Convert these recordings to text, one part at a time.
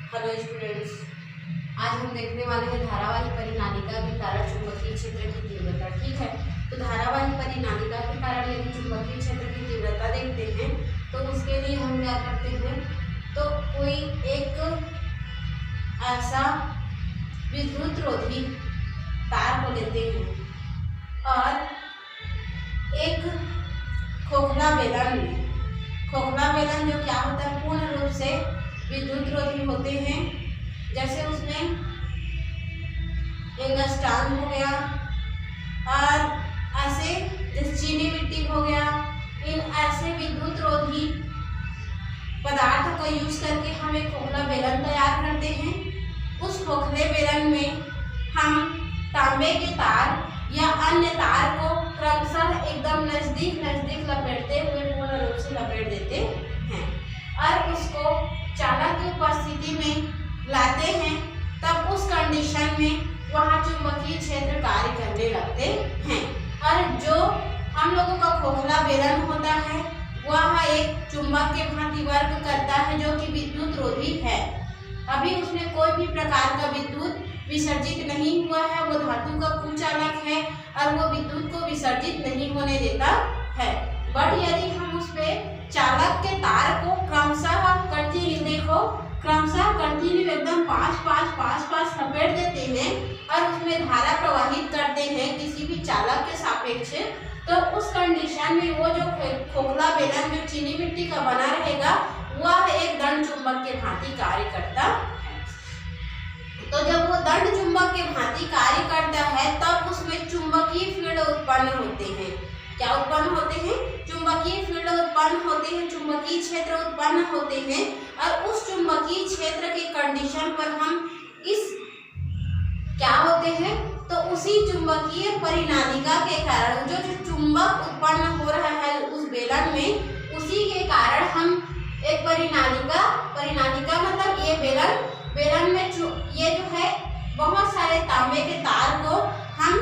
Hello students, आज हम देखने वाले हैं धारावाही परिनालिका के कारण चुंबकीय क्षेत्र की तीव्रता। ठीक है, तो धारावाही परिनालिका के कारण यदि चुंबकीय क्षेत्र की तीव्रता देखते हैं तो उसके लिए हम क्या करते हैं, तो कोई एक ऐसा विद्युत रोधी तार को लेते हैं और एक खोखला बेलन में, खोखला बेलन जो क्या होता है, पूर्ण रूप से विद्युत रोधी होते हैं। जैसे उसमें इंगस्टान हो गया और ऐसे जैसे चीनी मिट्टी हो गया, इन ऐसे विद्युत रोधी पदार्थ को यूज करके हम एक खोखला बेलन तैयार करते हैं। उस खोखले बेलन में हम तांबे के तार या अन्य तार को क्रमशः एकदम नजदीक नजदीक लपेटते हुए पूर्ण रूप से लपेट देते हैं और उसको चालक की उपस्थिति में लाते हैं। तब उस कंडीशन में वहाँ चुंबकीय क्षेत्र कार्य करने लगते हैं और जो हम लोगों का खोखला बेलन होता है वह एक चुंबक के भांति वर्क करता है जो कि विद्युत रोधी है। अभी उसमें कोई भी प्रकार का विद्युत विसर्जित नहीं हुआ है, वो धातु का कुचालक है और वो विद्युत को विसर्जित नहीं होने देता है। बट यदि हम उस पे चालक के तार को क्रमशः कंटिन्यू एकदम पास लपेट देते हैं और उसमें धारा प्रवाहित करते हैं किसी भी चालक के सापेक्ष, तो उस कंडीशन में वो जो खोखला बेलन जो चीनी मिट्टी का बना रहेगा वह एक दंड चुंबक के भांति कार्य करता है। तो जब वो दंड चुंबक के भांति कार्य करता है तब उसमें चुंबकीय फील्ड उत्पन्न होते हैं। क्या उत्पन्न होते हैं? चुंबकीय फील्ड उत्पन्न होते हैं, चुंबकीय क्षेत्र उत्पन्न होते हैं और उस चुंबकीय क्षेत्र के कंडीशन पर हम इस क्या होते हैं, तो उसी चुंबकीय परिनालिका के कारण जो चुंबक उत्पन्न हो रहा है उस बेलन में, उसी के कारण हम एक परिनालिका मतलब ये बेलन में ये जो है बहुत सारे तांबे के तार को हम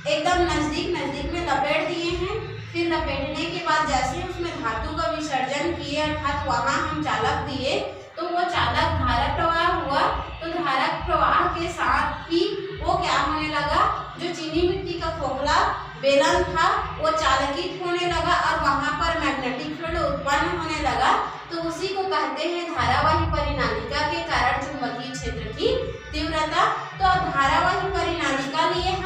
एकदम नजदीक में लपेट दिए हैं। फिर लपेटने के बाद जैसे उसमें धातु का विसर्जन किए अर्थात वहां हम चालक दिए तो वो चालक धारा प्रवाह हुआ। तो धारा प्रवाह के साथ ही वो क्या होने लगा, जो चीनी मिट्टी का खोखला बेलन था वो चालकित होने लगा और वहां पर मैग्नेटिक फील्ड उत्पन्न होने लगा। तो उसी को कहते हैं धारावाही परिनालिका के कारण चुंबकीय क्षेत्र की तीव्रता। तो धारावाही परिनालिका लिए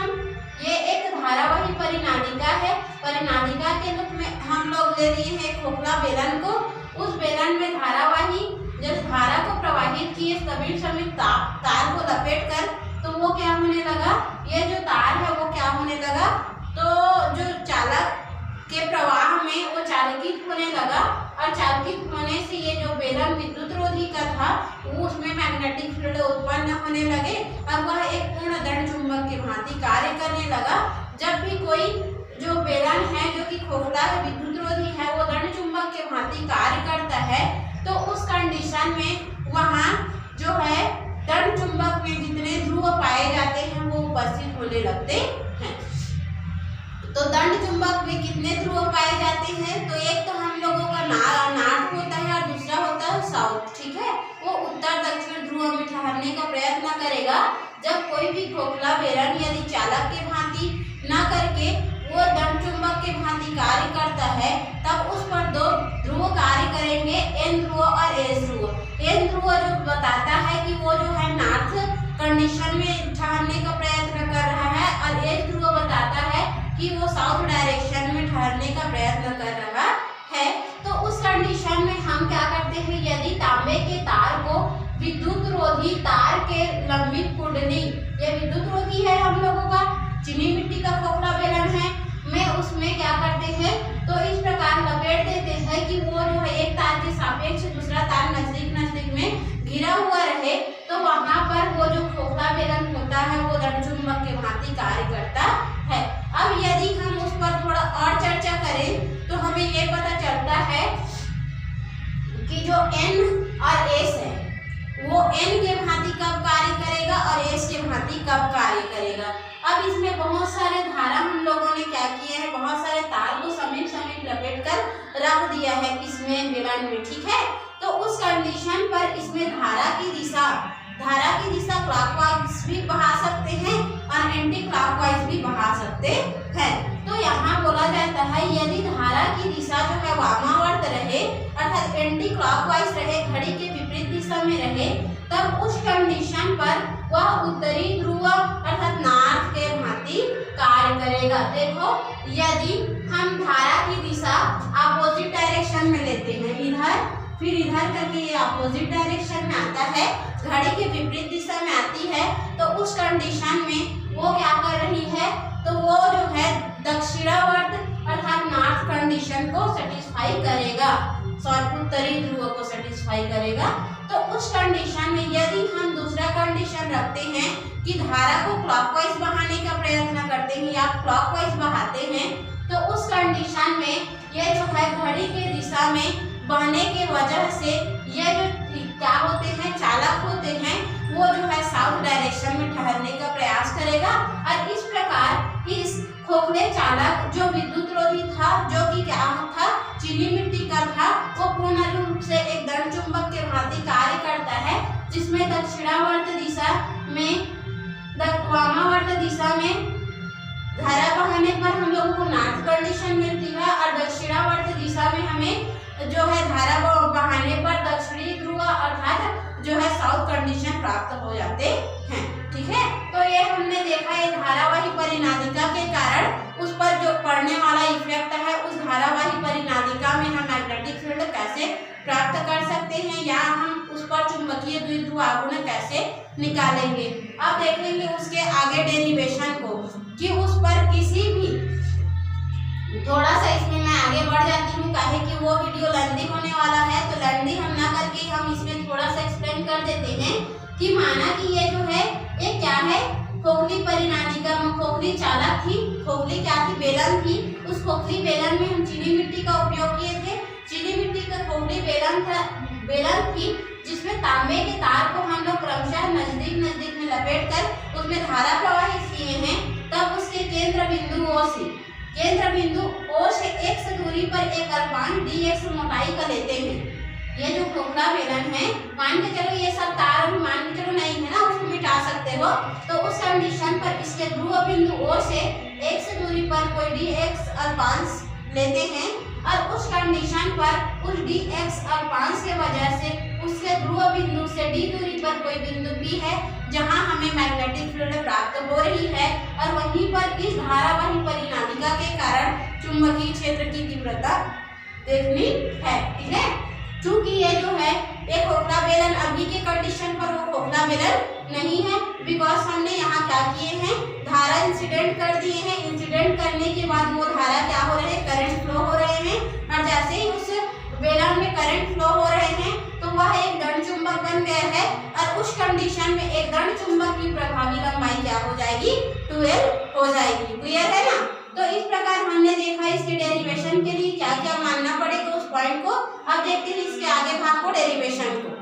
ये एक धारावाही परिनालिका है। परिनालिका के रूप में हम लोग ले लिए हैं खोखला बेलन को। उस बेलन में धारावाही जब धारा को प्रवाहित किए सभी तार को लपेट कर, तो वो क्या होने लगा, ये जो तार है वो क्या होने लगा, तो जो चालक के प्रवाह में वो चालकित होने लगा और चालकित होने से ये जो बेलन विद्युत रोधी का था वो उसमें मैग्नेटिक फील्ड उत्पन्न होने लगे और वह एक पूर्ण दंड चुंबक के भांति कार्य करने लगा। जब भी कोई जो बेलन है जो कि खोखला है, विद्युत रोधी है, वो दंड चुंबक के भांति कार्य करता है तो उस कंडीशन में वहाँ जो है दंड चुंबक में जितने ध्रुव पाए जाते हैं वो उपस्थित होने लगते हैं। तो दंड चुंबक में कितने ध्रुव पाए जाते हैं, तो एक तो हम लोगों का नॉर्थ होता है और दूसरा होता है साउथ। ठीक है, वो उत्तर दक्षिण ध्रुव में ठहरने का प्रयत्न करेगा। जब कोई भी खोखला बेलन यदि चालक के भांति न करके वो दंड चुंबक के भांति कार्य करता है तब उस पर दो ध्रुव कार्य करेंगे, एन ध्रुव और एस ध्रुव। एन ध्रुव जो बताता है कि वो जो है नॉर्थ कंडीशन में ठहरने का प्रयत्न कर रहा है और एस ध्रुव बताता है कि वो साउथ डायरेक्शन में ठहरने का प्रयत्न कर रहा है। तो उस कंडीशन में हम क्या करते हैं, यदि तांबे के तार को विद्युत रोधी तार के लंबित कुंडली, ये विद्युत रोधी है हम लोगों का, चीनी मिट्टी का खोखला बेलन है, में उसमें क्या करते हैं, तो इस प्रकार लपेट देते हैं कि वो जो है एक तार के सापेक्ष दूसरा तार नजदीक में घिरा हुआ रहे। तो वहां पर वो जो खोखला बेलन होता है वो दंड चुंबक के भांति कार्य करता है। अब यदि हम उस पर थोड़ा और चर्चा करें तो हमें ये पता चलता है कि जो N और S है वो N के भांति कब कार्य करेगा और S के भांति कब कार्य करेगा। अब इसमें बहुत सारे धारा हम लोगों ने क्या किया है, बहुत सारे तार को समेत लपेट कर रख दिया है इसमें बेलन में। ठीक है, तो उस कंडीशन पर इसमें धारा की दिशा धारा की दिशा क्लॉकवाइज भी बहा सकते हैं और एंटी क्लॉकवाइज भी बहा सकते हैं। तो यहाँ बोला जाता है यदि धारा की दिशा जो है वामावर्त रहे अर्थात एंटी क्लॉकवाइज रहे, घड़ी के विपरीत दिशा में रहे, तब उस कंडीशन पर वह उत्तरी ध्रुव अर्थात नॉर्थ के भांति कार्य करेगा। देखो यदि हम धारा की दिशा अपोजिट डायरेक्शन में लेते हैं, इधर फिर इधर करके ये अपोजिट डायरेक्शन में आता है, घड़ी के विपरीत दिशा में आती है, तो उस कंडीशन में वो क्या कर रही है, तो वो जो है दक्षिणावर्त अर्थात नॉर्थ कंडीशन को सेटिस्फाई करेगा, उत्तरी ध्रुव को सेटिस्फाई करेगा। तो उस कंडीशन में यदि हम दूसरा कंडीशन रखते हैं कि धारा को क्लॉकवाइज बहाने का प्रयत्न करते हैं या क्लॉकवाइज बहाते हैं, तो उस कंडीशन में ये जो है घड़ी के दिशा में बहने के वजह से ये जो क्या होते हैं, चालक होते हैं, वो जो है साउथ डायरेक्शन में ठहरने का प्रयास करेगा और इस प्रकार इस खोखले चालक जो विद्युत रोधी था, जो कि क्या था, चीनी मिट्टी का था, वो पूर्ण रूप से एक दंड चुंबक के भांति कार्य करता है, जिसमें दक्षिणावर्त दिशा में वामावर्त दिशा में धारा बहाने पर हम लोगों को नॉर्थ कंडीशन मिलती है और दक्षिणावर्त दिशा में हमें जो है धारा बहाने पर दक्षिणी ध्रुव अर्थात जो है साउथ कंडीशन प्राप्त हो जाते हैं। ठीक है, तो ये हमने देखा ये धारावाही परिनादिका के कारण उस पर जो पड़ने वाला इफेक्ट है, उस धारावाही परिनादिका में हम मैग्नेटिक फील्ड कैसे प्राप्त कर सकते हैं या हम उस पर चुंबकीय द्विध्रुव आघूर्ण कैसे निकालेंगे। अब देखेंगे उसके आगे डेरिवेशन को कि उस पर किसी भी थोड़ा सा इसमें मैं आगे बढ़ जाती हूँ, काहे कि वो वीडियो लेंथी होने वाला है, तो लेंथी हम ना करके हम इसमें थोड़ा सा एक्सप्लेन कर देते हैं कि माना कि ये जो है ये क्या है, खोखली परिनादिका में खोखली चालक थी, खोखली क्या थी, बेलन थी। उस खोखली बेलन में हम चीनी मिट्टी का उपयोग किए थे, चीनी मिट्टी का खोखली बेलन थी जिसमें तांबे के तार को हम लोग क्रमशः नजदीक नजदीक में लपेट कर उसमें धारा प्रवाहित किए हैं। तब उसके केंद्र बिंदु O से x दूरी पर एक अल्पांक dx मोटाई का लेते हैं। ये जो खोखला बेलन है, मान के चलो ये सब तार मान के चलो नहीं है ना, उसको मिटा सकते हो, तो उस कंडीशन पर इसके ध्रुव बिंदु O से x दूरी पर कोई dx अल्पांश लेते हैं और उस कंडीशन पर उस dx अल्पांश के वजह से उसके ध्रुव बिंदु से d दूरी पर कोई बिंदु P है जहां हमें मैग्नेटिक फील्ड प्राप्त हो रही है और वहीं पर इस धारावाही परिनादिका के कारण चुंबकीय क्षेत्र की तीव्रता देखनी है। ठीक है, चूंकि ये जो है एक खोखला बेलन अभी के कंडीशन पर वो खोखला बेलन नहीं है, बिकॉज हमने यहाँ क्या किए हैं, धारा इंसिडेंट कर दिए हैं। इंसिडेंट करने के बाद वो धारा क्या हो रहे हैं, करंट फ्लो हो रहे हैं और जैसे ही उस बेलन में करंट फ्लो हो रहे हैं तो वह एक दंड चुंबक बन गया है और उस कंडीशन में एक दंड चुंबक की प्रभावी लंबाई क्या हो जाएगी, 12 हो जाएगी। क्लियर है ना। तो इस प्रकार हमने देखा इसके डेरिवेशन के लिए क्या क्या मानना पड़ेगा उस पॉइंट को। अब देखते हैं इसके आगे भाग को, डेरिवेशन को।